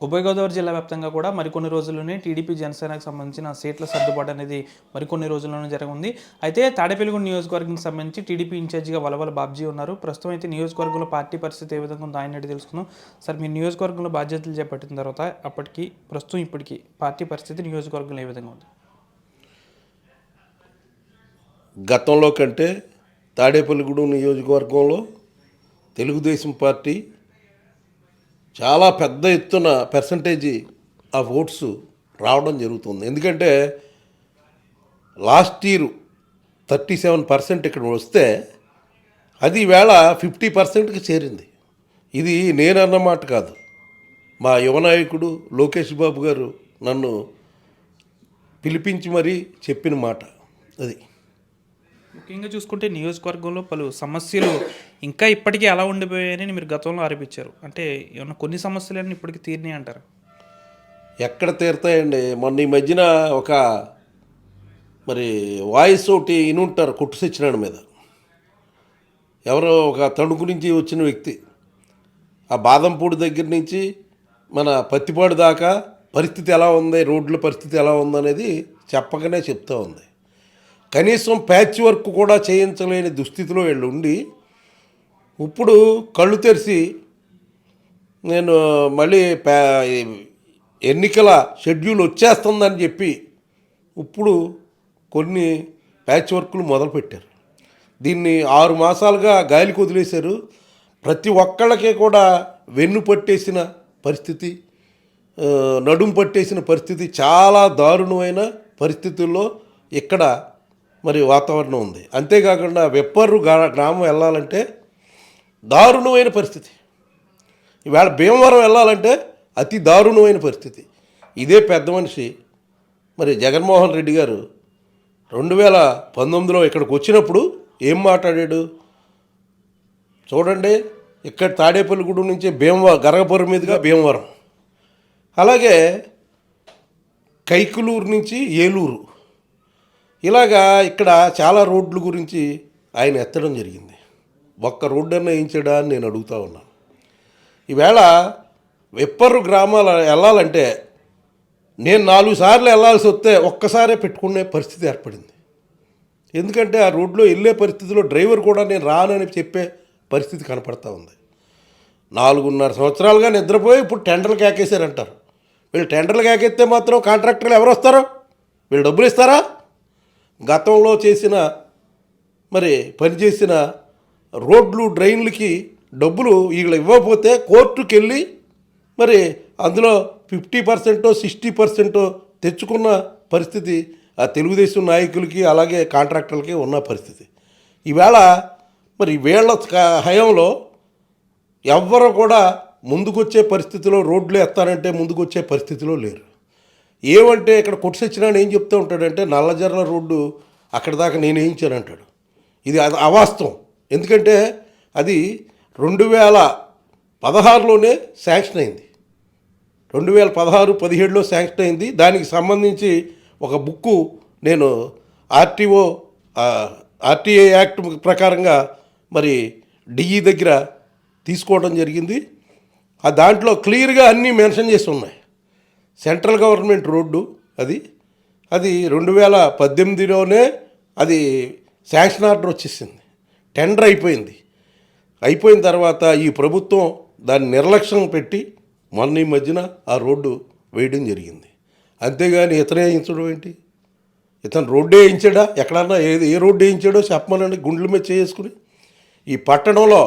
ఉభయ గోదావరి జిల్లా వ్యాప్తంగా కూడా మరికొన్ని రోజుల్లోనే టీడీపీ జనసేనకు సంబంధించిన సీట్ల సర్దుబాటు అనేది మరికొన్ని రోజుల్లోనే జరగనుంది. అయితే తాడేపల్లిగూడెం నియోజకవర్గానికి సంబంధించి టీడీపీ ఇన్ఛార్జిగా వలవల బాబ్జీ ఉన్నారు. ప్రస్తుతం అయితే నియోజకవర్గంలో పార్టీ పరిస్థితి ఏ విధంగా ఉందో ఆయన అడిగి తెలుసుకుందాం. సార్, మీ నియోజకవర్గంలో బాధ్యతలు చేపట్టిన తర్వాత అప్పటికి ప్రస్తుతం ఇప్పటికి పార్టీ పరిస్థితి నియోజకవర్గంలో ఏ విధంగా ఉంది? గతంలో కంటే తాడేపల్లిగూడెం నియోజకవర్గంలో తెలుగుదేశం పార్టీ చాలా పెద్ద ఎత్తున పర్సంటేజీ ఆఫ్ ఓట్స్ రావడం జరుగుతుంది. ఎందుకంటే లాస్ట్ ఇయర్ 37% ఇక్కడ వస్తే అది ఈవేళ 50%కి చేరింది. ఇది నేను అన్నమాట కాదు, మా యువ నాయకుడు లోకేష్ బాబు గారు నన్ను పిలిపించి మరీ చెప్పిన మాట అది. ముఖ్యంగా చూసుకుంటే నియోజకవర్గంలో పలు సమస్యలు ఇంకా ఇప్పటికీ ఎలా ఉండిపోయాయని మీరు గతంలో ఆరోపించారు. అంటే ఏమన్నా కొన్ని సమస్యలన్నీ ఇప్పటికీ తీరినాయి అంటారు? ఎక్కడ తీరుతాయండి? మొన్న ఈ మధ్యన ఒక వాయిస్ ఒకటి ఇనుంటారు కొట్టు సత్యనారాయణ మీద, ఎవరో ఒక తణుకు నుంచి వచ్చిన వ్యక్తి ఆ బాదంపూడి దగ్గర నుంచి మన పత్తిపాడు దాకా పరిస్థితి ఎలా ఉంది, రోడ్ల పరిస్థితి ఎలా ఉందనేది చెప్పకనే చెప్తూ ఉంది. కనీసం ప్యాచ్ వర్క్ కూడా చేయించలేని దుస్థితిలో వీళ్ళు ఉండి ఇప్పుడు కళ్ళు తెరిచి నేను మళ్ళీ ఎన్నికల షెడ్యూల్ వచ్చేస్తుందని చెప్పి ఇప్పుడు కొన్ని ప్యాచ్ వర్క్లు మొదలుపెట్టారు. దీన్ని 6 మాసాలుగా గాలికి వదిలేశారు. ప్రతి ఒక్కళ్ళకే కూడా వెన్ను పట్టేసిన పరిస్థితి, నడుము పట్టేసిన పరిస్థితి, చాలా దారుణమైన పరిస్థితుల్లో ఇక్కడ వాతావరణం ఉంది. అంతేకాకుండా వెప్పర్రు గ్రామం వెళ్ళాలంటే దారుణమైన పరిస్థితి. ఈవేళ భీమవరం వెళ్ళాలంటే అతి దారుణమైన పరిస్థితి. ఇదే పెద్ద మనిషి జగన్మోహన్ రెడ్డి గారు 2019లో ఇక్కడికి వచ్చినప్పుడు ఏం మాట్లాడాడు చూడండి. ఇక్కడ తాడేపల్లిగూడెం నుంచి గరగపురం మీదుగా భీమవరం, అలాగే కైకులూరు నుంచి ఏలూరు, ఇలాగా ఇక్కడ చాలా రోడ్ల గురించి ఆయన ఎత్తడం జరిగింది. ఒక్క రోడ్డు అన్న వేయించడా అని నేను అడుగుతూ ఉన్నాను. ఈవేళ వెప్పర్రు గ్రామాలు వెళ్ళాలంటే నేను 4 సార్లు వెళ్ళాల్సి వస్తే ఒక్కసారే పెట్టుకునే పరిస్థితి ఏర్పడింది. ఎందుకంటే ఆ రోడ్లో వెళ్ళే పరిస్థితిలో డ్రైవర్ కూడా నేను రానని చెప్పే పరిస్థితి కనపడతా ఉంది. 4.5 సంవత్సరాలుగా నిద్రపోయి ఇప్పుడు టెండర్లు కేకేశారంటారు. వీళ్ళు టెండర్లు కేకేస్తే మాత్రం కాంట్రాక్టర్లు ఎవరు వస్తారు? వీళ్ళు డబ్బులు ఇస్తారా? గతంలో చేసిన పనిచేసిన రోడ్లు డ్రైన్లకి డబ్బులు వీళ్ళు ఇవ్వకపోతే కోర్టుకు వెళ్ళి అందులో 50% 60% తెచ్చుకున్న పరిస్థితి ఆ తెలుగుదేశం నాయకులకి అలాగే కాంట్రాక్టర్లకి ఉన్న పరిస్థితి. ఈవేళ వీళ్ళ హయాంలో ఎవ్వరు కూడా ముందుకొచ్చే పరిస్థితిలో, రోడ్లు ఎత్తారంటే ముందుకొచ్చే పరిస్థితిలో లేరు. ఏమంటే ఇక్కడ కొట్టు సత్యనారాయణ ఏం చెప్తూ ఉంటాడంటే నల్లజర్ల రోడ్డు అక్కడి దాకా నేను వేయించానంటాడు. ఇది అవాస్తవం. ఎందుకంటే అది 2016లోనే శాంక్షన్ అయింది. 2016-17లో శాంక్షన్ అయింది. దానికి సంబంధించి ఒక బుక్కు నేను ఆర్టీఏ యాక్ట్ ప్రకారంగా డిఈ దగ్గర తీసుకోవడం జరిగింది. ఆ దాంట్లో క్లియర్గా అన్నీ మెన్షన్ చేసి ఉన్నాయి. సెంట్రల్ గవర్నమెంట్ రోడ్డు అది 2018లోనే అది శాంక్షన్ ఆర్డర్ వచ్చేసింది. టెండర్ అయిపోయిన తర్వాత ఈ ప్రభుత్వం దాన్ని నిర్లక్ష్యం పెట్టి మొన్న ఈ మధ్యన ఆ రోడ్డు వేయడం జరిగింది. అంతేగాని ఇతనే వేయించడం ఏంటి? ఇతను రోడ్డే వేయించాడా? ఎక్కడన్నా ఏ రోడ్డు వేయించాడో చెప్పమనండి. గుండెల మీద చేసుకుని ఈ పట్టణంలో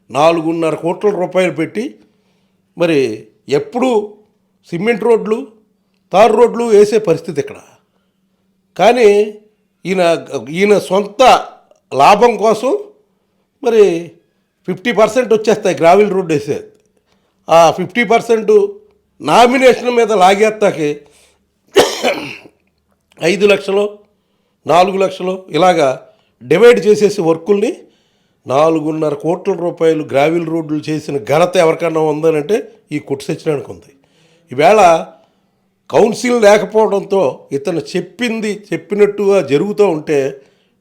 4.5 కోట్ల రూపాయలు పెట్టి ఎప్పుడు సిమెంట్ రోడ్లు, తారు రోడ్లు వేసే పరిస్థితి ఇక్కడ. కానీ ఈయన సొంత లాభం కోసం 50% వచ్చేస్తాయి గ్రావిల్ రోడ్డు వేసే. ఆ 50% నామినేషన్ మీద లాగేస్తాకి 5 లక్షలు 4 లక్షలు ఇలాగా డివైడ్ చేసేసి వర్కుల్ని 4.5 కోట్ల రూపాయలు గ్రావిల్ రోడ్లు చేసిన ఘనత ఎవరికన్నా ఉందనంటే ఈ కొట్టు సత్యనారాయణకు ఉంది. ఈవేళ కౌన్సిల్ లేకపోవడంతో ఇతను చెప్పినట్టుగా జరుగుతూ ఉంటే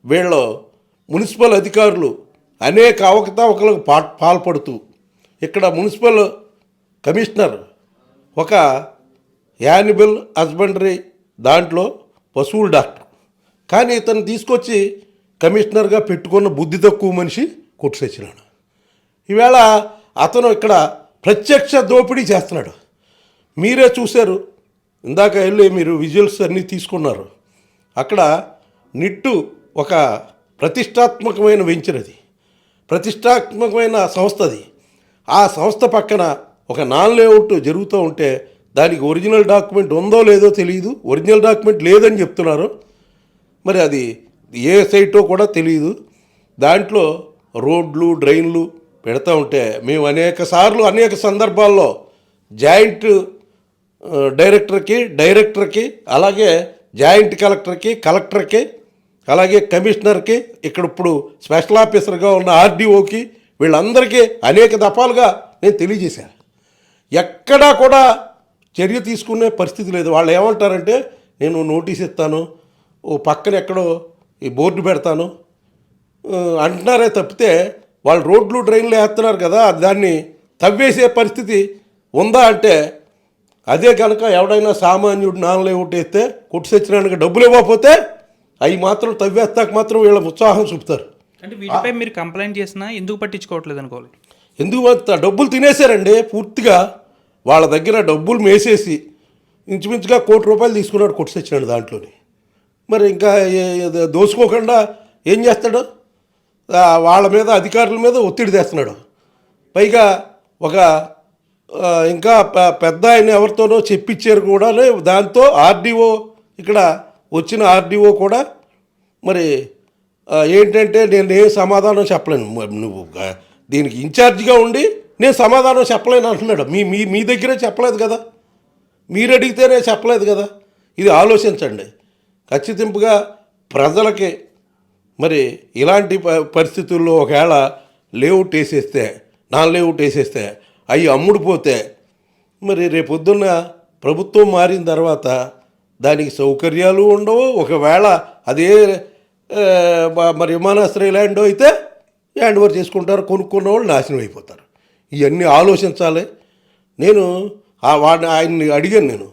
వీళ్ళు మున్సిపల్ అధికారులు అనేక అవకతవకలకు పాల్పడుతూ ఇక్కడ మున్సిపల్ కమిషనర్ ఒక యానిమల్ హస్బెండరీ దాంట్లో పశువుల డాక్టర్. కానీ ఇతను తీసుకొచ్చి కమిషనర్గా పెట్టుకున్న బుద్ధి తక్కువ మనిషి కొట్టు సత్యనారాయణ. ఈవేళ అతను ఇక్కడ ప్రత్యక్ష దోపిడీ చేస్తున్నాడు. మీరే చూశారు, ఇందాక వెళ్ళి మీరు విజువల్స్ అన్నీ తీసుకున్నారు. అక్కడ నిట్టు ఒక ప్రతిష్టాత్మకమైన వెంచర్, అది ప్రతిష్టాత్మకమైన సంస్థ. అది ఆ సంస్థ పక్కన ఒక నాన్ లేఅవుట్ జరుగుతూ ఉంటే దానికి ఒరిజినల్ డాక్యుమెంట్ ఉందో లేదో తెలియదు. ఒరిజినల్ డాక్యుమెంట్ లేదని చెప్తున్నారు. మరి అది ఏ సైటో కూడా తెలియదు. దాంట్లో రోడ్లు డ్రైన్లు పెడతా ఉంటే మేము అనేక సందర్భాల్లో జాయింట్ డైరెక్టర్కి అలాగే జాయింట్ కలెక్టర్కి అలాగే కమిషనర్కి ఇక్కడ ఇప్పుడు స్పెషల్ ఆఫీసర్గా ఉన్న ఆర్డీఓకి వీళ్ళందరికీ అనేక దఫాలుగా నేను తెలియజేశాను. ఎక్కడా కూడా చర్య తీసుకునే పరిస్థితి లేదు. వాళ్ళు ఏమంటారంటే నేను నోటీస్ ఇస్తాను, ఓ పక్కన ఎక్కడో ఈ బోర్డు పెడతాను అంటున్నారే తప్పితే వాళ్ళు రోడ్లు డ్రైన్లు వేస్తున్నారు కదా, దాన్ని తవ్వేసే పరిస్థితి ఉందా అంటే అదే కనుక ఎవడైనా సామాన్యుడు నాన్ లేఅవుట్ వేస్తే కొట్టు సత్యనారాయణకి డబ్బులు ఇవ్వకపోతే అవి మాత్రం తవ్వేస్తాక మాత్రం వీళ్ళ ఉత్సాహం చూపుతారు. అంటే వీటిపై మీరు కంప్లైంట్ చేసినా ఎందుకు పట్టించుకోవట్లేదు అనుకోవాలి. ఎందుకు డబ్బులు తినేశారండి పూర్తిగా. వాళ్ళ దగ్గర డబ్బులు మేసేసి ఇంచుమించుగా ₹1 కోటి తీసుకున్నాడు కొట్టు సత్యనారాయణ దాంట్లోని. మరి ఇంకా దోసుకోకుండా ఏం చేస్తాడు? వాళ్ళ మీద అధికారుల మీద ఒత్తిడి తెస్తున్నాడు. పైగా ఒక ఇంకా పెద్ద ఆయన ఎవరితోనో చెప్పించారు కూడా. దాంతో ఆర్డీఓ ఇక్కడ వచ్చిన ఆర్డీఓ కూడా మరి ఏంటంటే నేను ఏ సమాధానం చెప్పలేను, నువ్వు దీనికి ఇన్ఛార్జిగా ఉండి నేను సమాధానం చెప్పలేను అంటున్నాడు. మీ దగ్గరే చెప్పలేదు కదా, మీరు అడిగితేనే చెప్పలేదు కదా. ఇది ఆలోచించండి. ఖచ్చితంగా ప్రజలకి మరి ఇలాంటి పరిస్థితుల్లో ఒకవేళ లేఅవుట్ వేసేస్తే నాన్ లేఅవుట్ వేసేస్తే అవి అమ్ముడుపోతే మరి రేపొద్దున్న ప్రభుత్వం మారిన తర్వాత దానికి సౌకర్యాలు ఉండవు. ఒకవేళ అదే మరి విమానాశ్రయ ల్యాండ్ అయితే హ్యాండ్ ఓవర్ చేసుకుంటారు, కొనుక్కున్న వాళ్ళు నాశనం అయిపోతారు. ఇవన్నీ ఆలోచించాలి. నేను ఆయన్ని అడిగాను, నేను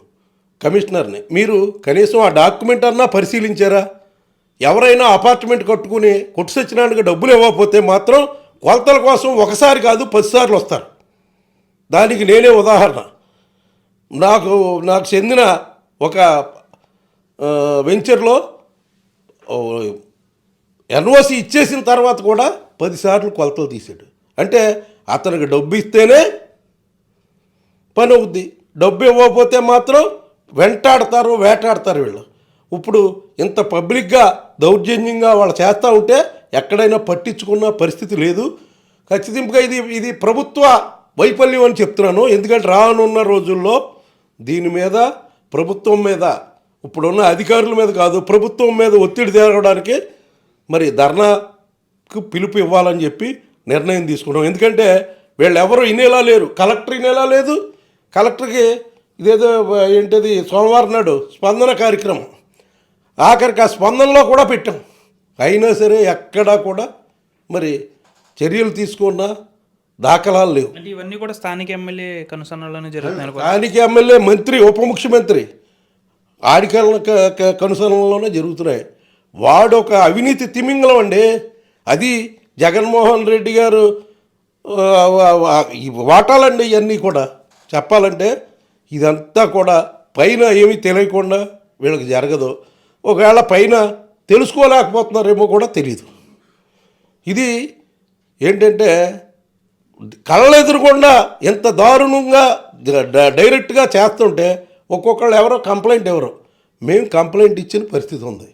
కమిషనర్ని, మీరు కనీసం ఆ డాక్యుమెంట్ అన్నా పరిశీలించారా? ఎవరైనా అపార్ట్మెంట్ కట్టుకుని కొట్టు సత్యనారాయణకి డబ్బులు ఇవ్వకపోతే మాత్రం కొలతల కోసం ఒకసారి కాదు 10 సార్లు వస్తారు. దానికి నేనే ఉదాహరణ. నాకు చెందిన ఒక వెంచర్లో ఎన్ఓసి ఇచ్చేసిన తర్వాత కూడా 10 సార్లు కొలతలు తీసాడు. అంటే అతనికి డబ్బు ఇస్తేనే పని అవుద్ది, డబ్బు ఇవ్వకపోతే మాత్రం వేటాడతారు వీళ్ళు. ఇప్పుడు ఇంత పబ్లిక్గా దౌర్జన్యంగా వాళ్ళు చేస్తూ ఉంటే ఎక్కడైనా పట్టించుకున్న పరిస్థితి లేదు. ఖచ్చితంగా ఇది ప్రభుత్వ వైఫల్యం అని చెప్తున్నాను. ఎందుకంటే రానున్న రోజుల్లో దీని మీద ప్రభుత్వం మీద, ఇప్పుడున్న అధికారుల మీద కాదు, ప్రభుత్వం మీద ఒత్తిడి తేవడానికి మరి ధర్నాకు పిలుపు ఇవ్వాలని చెప్పి నిర్ణయం తీసుకున్నాం. ఎందుకంటే వీళ్ళు ఎవరు ఇనేలా లేరు, కలెక్టర్ ఇనేలా లేదు. కలెక్టర్కి ఇదేదో ఏంటది సోమవారం నాడు స్పందన కార్యక్రమం, ఆఖరికి ఆ స్పందనలో కూడా పెట్టాం. అయినా సరే ఎక్కడా కూడా మరి చర్యలు తీసుకున్న దాఖలాలు లేవు. అంటే ఇవన్నీ కూడా స్థానిక ఎమ్మెల్యే కనుసన్నలోనే జరుగుతున్నాయి. స్థానిక ఎమ్మెల్యే, మంత్రి, ఉప ముఖ్యమంత్రి ఆడికల కనుసరణలోనే జరుగుతున్నాయి. వాడు ఒక అవినీతి తిమింగలం అండి. అది జగన్మోహన్ రెడ్డి గారు వాటాలండి. ఇవన్నీ కూడా చెప్పాలంటే ఇదంతా కూడా పైన ఏమీ తెలియకుండా వీళ్ళకి జరగదు. ఒకవేళ పైన తెలుసుకోలేకపోతున్నారేమో కూడా తెలియదు. ఇది ఏంటంటే కళ్ళెదురకుండా ఎంత దారుణంగా డైరెక్ట్గా చేస్తుంటే ఒక్కొక్కళ్ళు ఎవరో కంప్లైంట్ మేము కంప్లైంట్ ఇచ్చిన పరిస్థితి ఉంది,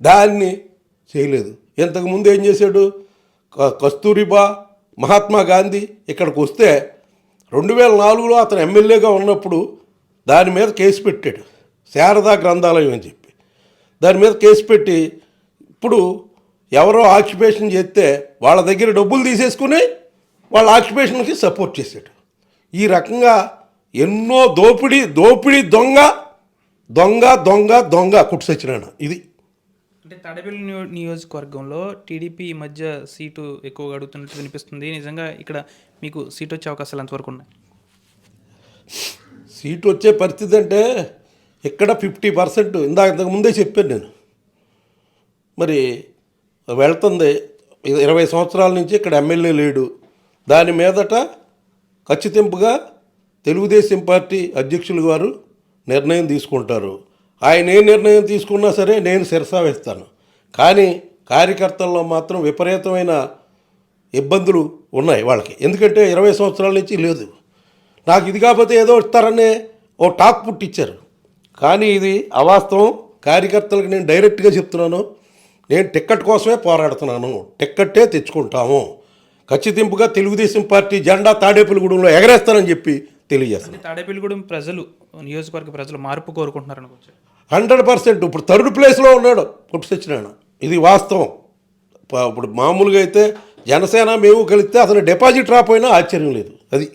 దాన్ని చేయలేదు. ఇంతకుముందు ఏం చేశాడు? కస్తూరిబా, మహాత్మా గాంధీ ఇక్కడికి వస్తే 2004లో అతను ఎమ్మెల్యేగా ఉన్నప్పుడు దాని మీద కేసు పెట్టాడు, శారదా గ్రంథాలయం అని చెప్పి. దాని మీద కేసు పెట్టి ఇప్పుడు ఎవరో ఆక్యుపేషన్ చేస్తే వాళ్ళ దగ్గర డబ్బులు తీసేసుకుని వాళ్ళ ఆక్యుపేషన్కి సపోర్ట్ చేశాడు. ఈ రకంగా ఎన్నో దోపిడీ దొంగ దొంగ దొంగ దొంగ కొట్టు సత్యనారాయణ. ఇది అంటే తాడేపల్లి నియోజకవర్గంలో టీడీపీ ఈ మధ్య సీటు ఎక్కువగా అడుగుతున్నట్టు వినిపిస్తుంది. నిజంగా ఇక్కడ మీకు సీట్ వచ్చే అవకాశాలు ఎంతవరకు ఉన్నాయి? సీటు వచ్చే పరిస్థితి అంటే ఇక్కడ 50%, ఇంతకు ముందే చెప్పాను నేను. మరి వెళ్తుంది 20 సంవత్సరాల నుంచి ఇక్కడ ఎమ్మెల్యే లేడు. దాని మీదట ఖచ్చితంగా తెలుగుదేశం పార్టీ అధ్యక్షులు గారు నిర్ణయం తీసుకుంటారు. ఆయన ఏ నిర్ణయం తీసుకున్నా సరే నేను శిరసా వేస్తాను. కానీ కార్యకర్తల్లో మాత్రం విపరీతమైన ఇబ్బందులు ఉన్నాయి వాళ్ళకి. ఎందుకంటే 20 సంవత్సరాల నుంచి లేదు. నాకు ఇది కాకపోతే ఏదో ఇస్తారనే ఓ టాక్ పుట్టించారు. కానీ ఇది అవాస్తవం. కార్యకర్తలకు నేను డైరెక్ట్గా చెప్తున్నాను, నేను టిక్కెట్ కోసమే పోరాడుతున్నాను. టిక్కెట్టే తెచ్చుకుంటాము. ఖచ్చితంగా తెలుగుదేశం పార్టీ జెండా తాడేపల్లిగూడెంలో ఎగరేస్తానని చెప్పి తెలియజేస్తాను. తాడేపల్లిగూడెం ప్రజలు, నియోజకవర్గ ప్రజలు మార్పు కోరుకుంటున్నారు అనుకోవచ్చు. 100%. ఇప్పుడు 3rd ప్లేస్లో ఉన్నాడు కొట్టు సత్యనారాయణ. ఇది వాస్తవం. ఇప్పుడు మామూలుగా అయితే జనసేన మేము కలిస్తే అతను డిపాజిట్ రాపోయినా ఆశ్చర్యం లేదు. అది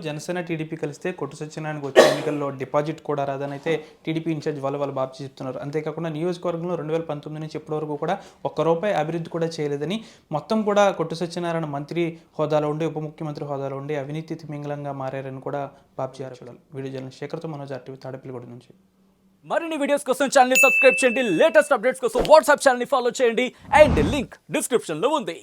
జనసేన టీడీపీ కలిస్తే కొట్టు సత్యనారాయణకు వచ్చే ఎన్నికల్లో డిపాజిట్ కూడా రాదని అయితే టీడీపీ ఇన్ఛార్జ్ వాళ్ళ బాబు చెప్తున్నారు. అంతేకాకుండా నియోజకవర్గంలో 2019 నుంచి ఇప్పటి వరకు కూడా ₹1 అభివృద్ధి కూడా చేయలేదని, మొత్తం కూడా కొట్టు సత్యనారాయణ మంత్రి హోదాలో ఉండి, ఉప ముఖ్యమంత్రి హోదాలో ఉండి అవినీతి తిమింగలంగా మారారని కూడా బాబ్జీ ఆరోపణలు. వీడియో జర్నలిస్ట్ శేఖర్తో మనోజ్ RTV తాడేపల్లిగూడెం నుంచి. మరిన్ని వీడియోస్ కోసం ఛానల్ ని సబ్స్క్రైబ్ చేయండి. లేటెస్ట్ అప్డేట్స్ కోసం వాట్సాప్ ఛానల్ ని ఫాలో చేయండి. అండ్ లింక్ డిస్క్రిప్షన్ లో ఉంది.